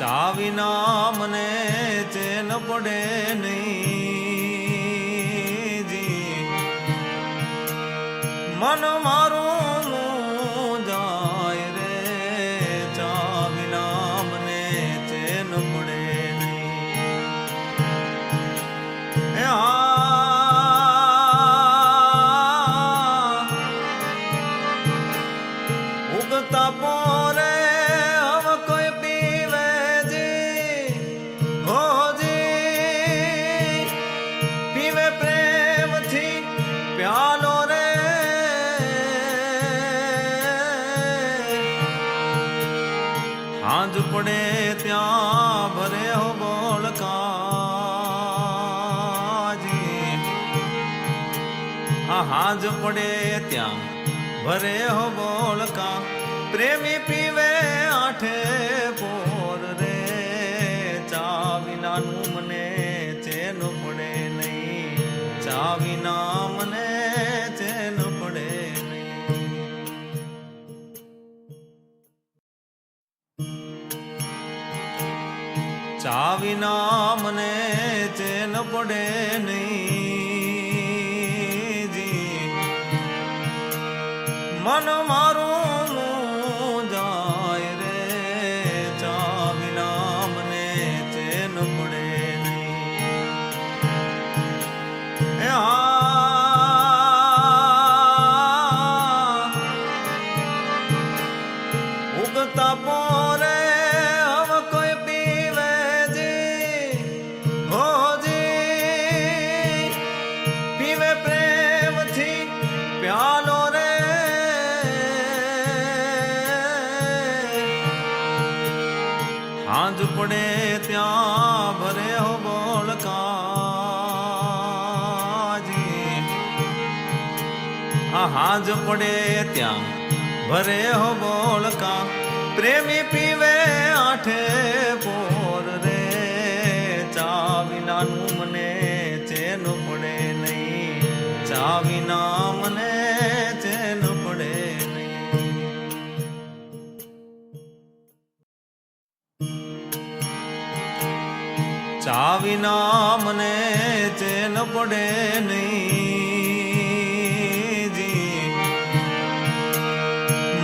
ચા વિના મને ચેન પડે નહીં જી, મન મારું જાય રે, ચા વિના મને ચેન પડે નહીં. ઉગતા પોરે પ્યાલો રે, હાંજ પડે ત્યાં ભરે હો બોલકાજી, હાંજ પડે ત્યાં ભરે હો બોલકા, પ્રેમી પીવે આઠે પોર રે, ચા વિનાનું મને ચેન પડે નહીં, ચા વિના મને ચેન પડે નહીં. ચા વિના મને ચેન પડે નહીં જી, મન મારું જાય રે, ચા વિના મને ચેન પડે નહીં. ઉગતા પોરે હવે કોઈ પીવે જી, હો જી, પીવે પ્રેમથી પ્યાલો રે, હાંજ પડે ત્યાં ભરે હો બોલકાજી, હાંજ પડે ત્યાં ભરે હો બોલકા, પ્રેમી પીવે આઠે પોર રે, ચા વિનાનું મને ચેન પડે નહીં, ચા વિના મને ચેન પડે નહીં. ચા વિના મને ચેન પડે નહીં જી,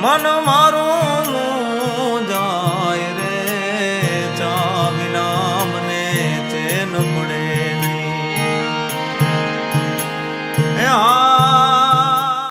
મન મારું